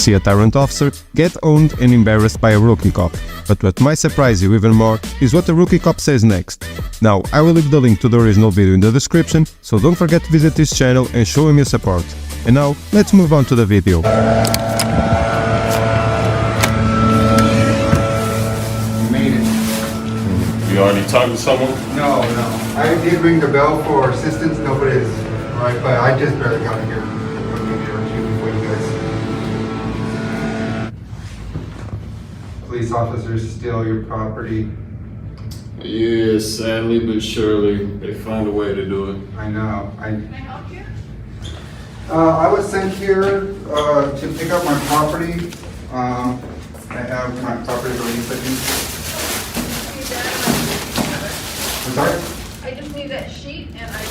see a Tyrant officer get owned and embarrassed by a rookie cop. But what might surprise you even more is what the rookie cop says next. Now, I will leave the link to the original video in the description, so don't forget to visit this channel and show him your support. And now, let's move on to the video. You made it. You already talked to someone? No. I did ring the bell for assistance. Nobody's right, but I just barely got here. Police officers steal your property. Yeah, sadly but surely, they find a way to do it. I know. Can I help you? I was sent here to pick up my property. I have my property release, I think. Need that. I'm sorry? I just need that sheet and I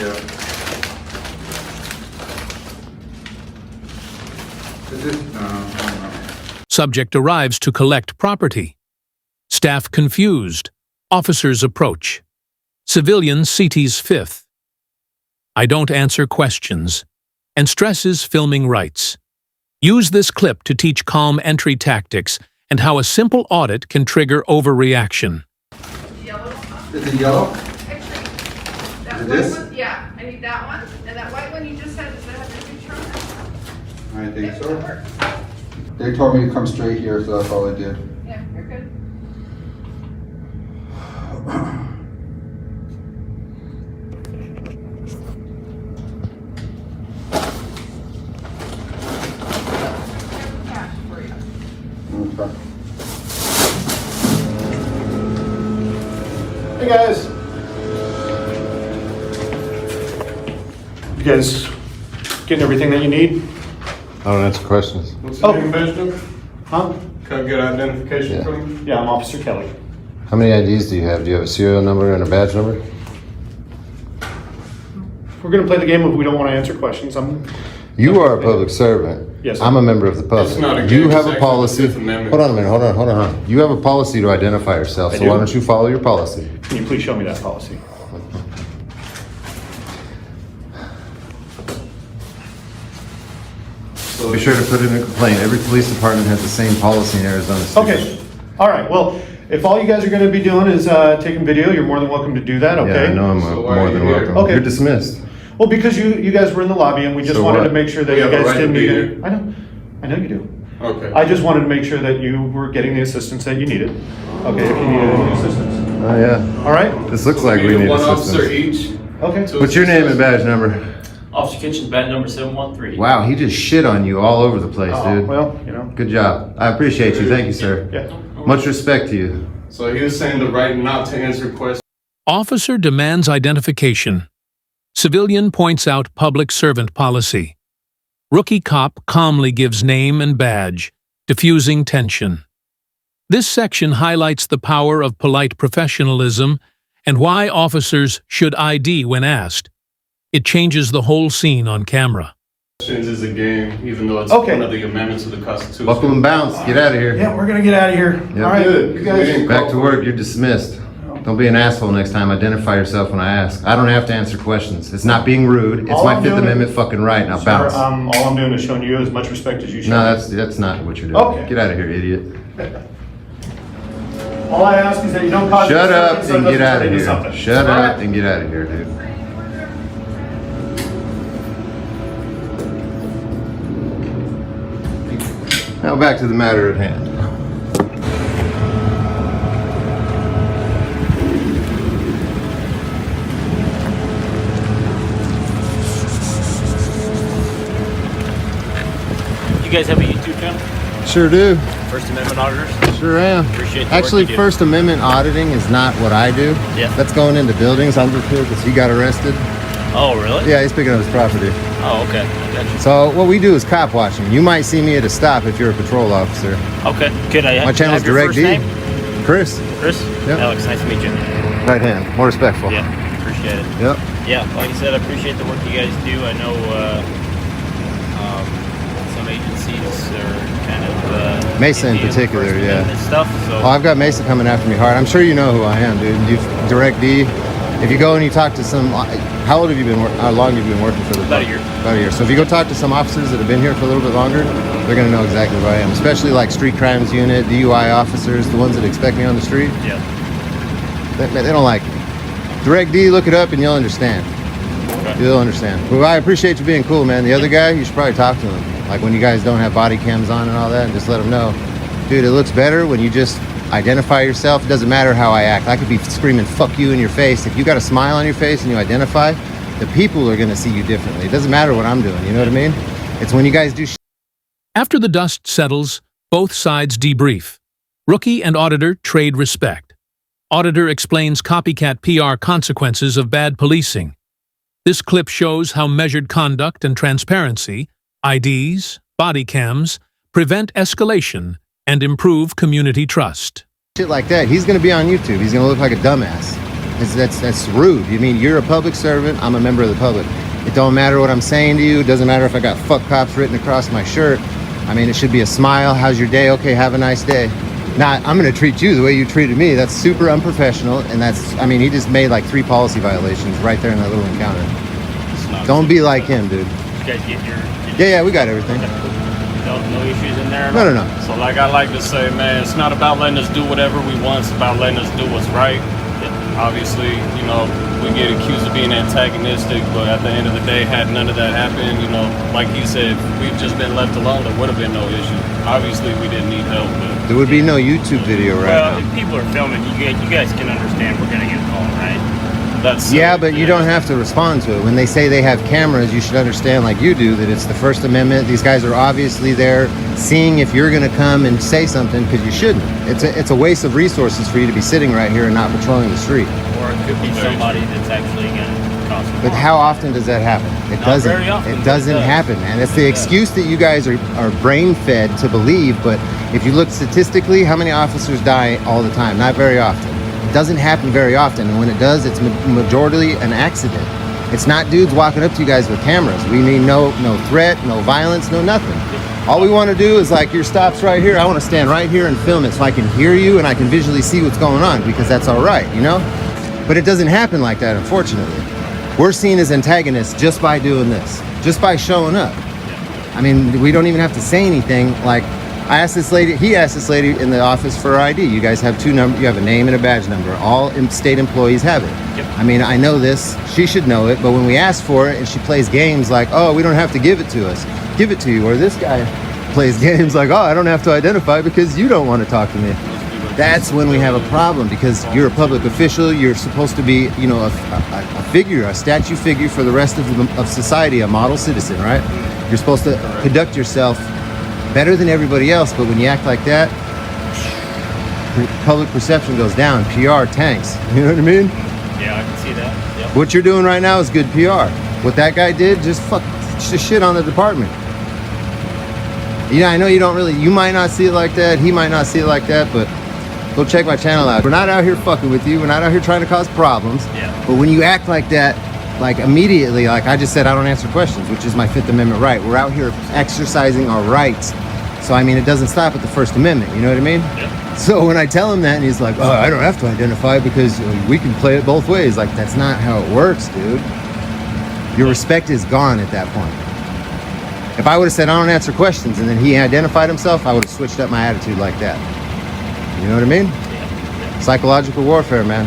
Yeah. Is this? No, I don't know. Subject arrives to collect property. Staff confused. Officers approach. Civilian CT's fifth. I don't answer questions. And stresses filming rights. Use this clip to teach calm entry tactics and how a simple audit can trigger overreaction. Yellow. Is it yellow? Actually, that Is it white this? one, yeah, I need that one. And that white one you just said, does that have your picture on it? I think Yep, that so. works. They told me to come straight here, so that's all I did. Yeah, you're good. Cash for you. Okay. Hey guys. You guys getting everything that you need? I don't answer questions. What's your name, badge number? Huh? Can I get identification Yeah. from you? Yeah, I'm Officer Kelly. How many IDs do you have? Do you have a serial number and a badge number? We're gonna play the game of we don't want to answer questions. You are a public servant. Yes, sir. I'm a member of the public. It's not a game, You have it's a actually policy. the Fifth Amendment. Hold on a minute. Hold on. You have a policy to identify yourself. I So do. why don't you follow your policy? Can you please show me that policy? Be sure to put in a complaint. Every police department has the same policy in Arizona State. Okay. All right. Well, if all you guys are going to be doing is taking video, you're more than welcome to do that. Okay. Yeah, I know I'm So why more are than you here? welcome. Okay. You're dismissed. Well, because you guys were in the lobby and we just So wanted what? to make sure that We you have a guys right to didn't be need here. it. I know you do. Okay. I just wanted to make sure that you were getting the assistance that you needed. Okay, if you needed any assistance. Oh yeah. All right. This looks like we Need need one officer assistance. each. Okay. to What's your assist name us. and badge number? Officer Kitchen's badge number 713. Wow, he just shit on you all over the place, Oh, dude. well, you know. Good job. I appreciate you. Thank you, sir. Yeah. Much respect to you. So he was saying the right not to answer questions. Officer demands identification. Civilian points out public servant policy. Rookie cop calmly gives name and badge, diffusing tension. This section highlights the power of polite professionalism and why officers should ID when asked. It changes the whole scene on camera. Questions is a game, even though it's Okay. one of the amendments of the Constitution. Buckle and bounce. Get out of here. Yeah, we're gonna get out of here. Yep. All right. Good. You guys. Back to work. You're dismissed. Don't be an asshole next time. Identify yourself when I ask. I don't have to answer questions. It's not being rude. It's All my I'm Fifth doing- Amendment fucking right. Now Sir, bounce. all I'm doing is showing you as much respect as you show. No, that's not what you're doing. Okay. Get out of here, idiot. All I ask is that you don't cause. Shut up disturbance so and it get doesn't out turn of into here. something. Shut All up right? and get out of here, dude. Now back to the matter at hand. You guys have a YouTube channel? Sure do. First Amendment Auditors? Sure am. Appreciate the Actually, work you do. First Amendment auditing is not what I do. Yeah. That's going into buildings. I'm just here because he got arrested. Oh, really? Yeah, he's picking up his property. Oh, okay. I got you. So what we do is cop watching. You might see me at a stop if you're a patrol officer. Okay. Could I My channel's have your Direct first D. name? Chris, Chris? Yep. Alex, nice to meet you. right hand, more respectful. Yeah, appreciate it. Yep. Yeah, like I said, I appreciate the work you guys do. I know some agencies are kind of Mesa in iffy on particular, First yeah. Amendment stuff. So Oh, I've got Mesa coming after me hard. I'm sure you know who I am, dude. You Direct D. If you go and you talk to some how long have you been working for the About a year. About a year. So if you go talk to some officers that have been here for a little bit longer, they're gonna know exactly who I am. Especially like street crimes unit, DUI officers, the ones that expect me on the street. Yeah. They don't like me. Direct D, look it up and you'll understand. Okay. You'll understand. Well, I appreciate you being cool, man. The other guy, you should probably talk to him. Like when you guys don't have body cams on and all that, and just let him know. Dude, it looks better when you just identify yourself. It doesn't matter how I act. I could be screaming "fuck you" in your face. If you got a smile on your face and you identify, the people are gonna see you differently. It doesn't matter what I'm doing. You know what I mean? It's when you guys do. After the dust settles, both sides debrief. Rookie and auditor trade respect. Auditor explains copycat PR consequences of bad policing. This clip shows how measured conduct and transparency, IDs, body cams, prevent escalation and improve community trust. Shit like that, he's gonna be on YouTube. He's gonna look like a dumbass. That's rude. You mean you're a public servant? I'm a member of the public. It don't matter what I'm saying to you. It doesn't matter if I got "fuck cops" written across my shirt. I mean, it should be a smile. How's your day? Okay, have a nice day. Not, I'm gonna treat you the way you treated me. That's super unprofessional. And I mean, he just made like 3 policy violations right there in that little encounter. Don't be like him, dude. You guys get your Yeah, we got everything. no issues in there? No. So like I like to say, man, it's not about letting us do whatever we want. It's about letting us do what's right. Obviously, you know, we get accused of being antagonistic, but at the end of the day, had none of that happened, you know, like he said, if we'd just been left alone, there would have been no issue. Obviously, we didn't need help, but... There would be no YouTube video right Well, now. if people are filming, you guys can understand we're gonna get called, right? That's Yeah, but you don't have to respond to it. When they say they have cameras, you should understand, like you do, that it's the First Amendment. These guys are obviously there seeing if you're going to come and say something, because you shouldn't. It's a waste of resources for you to be sitting right here and not patrolling the street. Or it could be somebody that's actually gonna cause harm. But how often does that happen? It doesn't. very often, It but doesn't it does. happen, man. It's the excuse that you guys are brain fed to believe. But if you look statistically, how many officers die all the time? Not very often. It doesn't happen very often, and when it does, it's majority an accident. It's not dudes walking up to you guys with cameras. We mean no threat, no violence, no nothing. All we want to do is like your stop's right here. I want to stand right here and film it so I can hear you and I can visually see what's going on, because that's all right, you know? But it doesn't happen like that, unfortunately. We're seen as antagonists just by doing this, just by showing up. I mean, we don't even have to say anything. Like, he asked this lady in the office for her ID. You guys have 2 numbers, you have a name and a badge number. All state employees have it. Yep. I mean, I know this, she should know it, but when we ask for it and she plays games like, oh, we don't have to give it to us, give it to you. Or this guy plays games like, oh, I don't have to identify because you don't want to talk to me. That's when we have a problem, because you're a public official. You're supposed to be, you know, a figure, a statue figure for the rest of society, a model citizen, right? You're supposed to conduct yourself better than everybody else, but when you act like that, public perception goes down, PR tanks. You know what I mean? Yeah, I can see that. Yep. What you're doing right now is good PR. What that guy did, just shit on the department. Yeah, I know you might not see it like that, he might not see it like that, but go check my channel out. We're not out here fucking with you, we're not out here trying to cause problems. Yeah. But when you act like that, like immediately, like I just said, I don't answer questions, which is my 5th Amendment right. We're out here exercising our rights. So, I mean, it doesn't stop at the First Amendment, you know what I mean? Yeah. So when I tell him that, and he's like, oh, I don't have to identify because we can play it both ways. Like, that's not how it works, dude. Your respect is gone at that point. If I would have said, I don't answer questions, and then he identified himself, I would have switched up my attitude like that. You know what I mean? Yeah. Psychological warfare, man.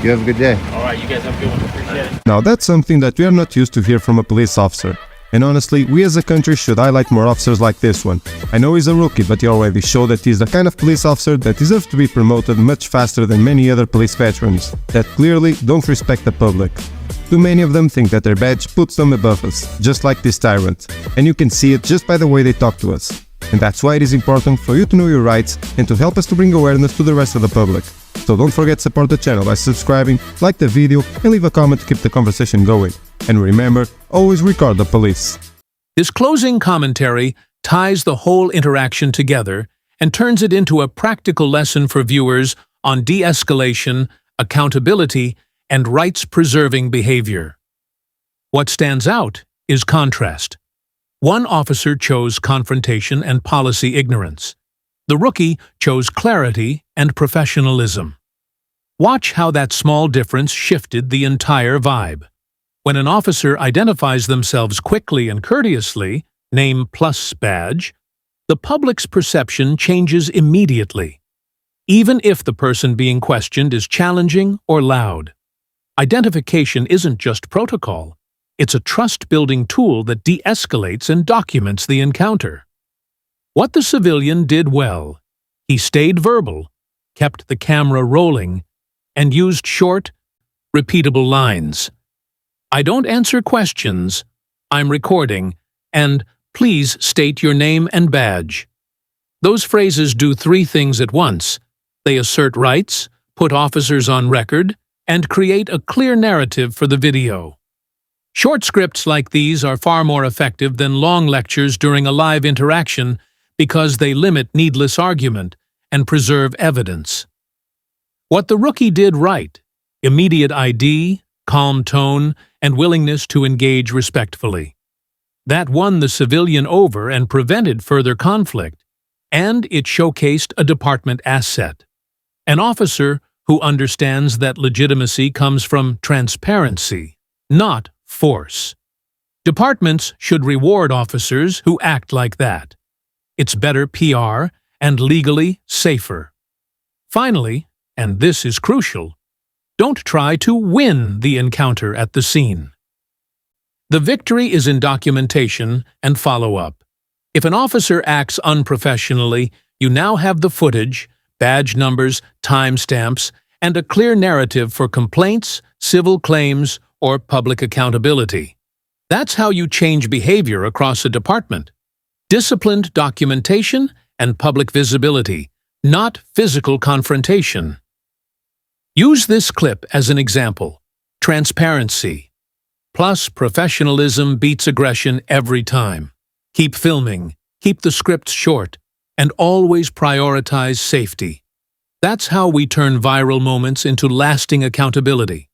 You have a good day. All right, you guys have a good one. Appreciate it. Now that's something that we are not used to hear from a police officer. And honestly, we as a country should highlight more officers like this one. I know he's a rookie, but he already showed that he's the kind of police officer that deserves to be promoted much faster than many other police veterans that clearly don't respect the public. Too many of them think that their badge puts them above us, just like this Tyrant. And you can see it just by the way they talk to us. And that's why it is important for you to know your rights and to help us to bring awareness to the rest of the public. So don't forget to support the channel by subscribing, like the video and leave a comment to keep the conversation going. And remember, always record the police. This closing commentary ties the whole interaction together and turns it into a practical lesson for viewers on de-escalation, accountability, and rights-preserving behavior. What stands out is contrast. One officer chose confrontation and policy ignorance. The rookie chose clarity and professionalism. Watch how that small difference shifted the entire vibe. When an officer identifies themselves quickly and courteously, name plus badge, the public's perception changes immediately, even if the person being questioned is challenging or loud. Identification isn't just protocol. It's a trust-building tool that de-escalates and documents the encounter. What the civilian did well. He stayed verbal, kept the camera rolling, and used short, repeatable lines. "I don't answer questions, I'm recording," and "please state your name and badge." Those phrases do three things at once. They assert rights, put officers on record, and create a clear narrative for the video. Short scripts like these are far more effective than long lectures during a live interaction because they limit needless argument and preserve evidence. What the rookie did right: immediate ID, calm tone, and willingness to engage respectfully. That won the civilian over and prevented further conflict, and it showcased a department asset. An officer who understands that legitimacy comes from transparency, not force. Departments should reward officers who act like that. It's better PR and legally safer. Finally, and this is crucial, don't try to win the encounter at the scene. The victory is in documentation and follow-up. If an officer acts unprofessionally, you now have the footage, badge numbers, timestamps, and a clear narrative for complaints, civil claims, or public accountability. That's how you change behavior across a department. Disciplined documentation and public visibility, not physical confrontation. Use this clip as an example. Transparency. Plus, professionalism beats aggression every time. Keep filming, keep the scripts short, and always prioritize safety. That's how we turn viral moments into lasting accountability.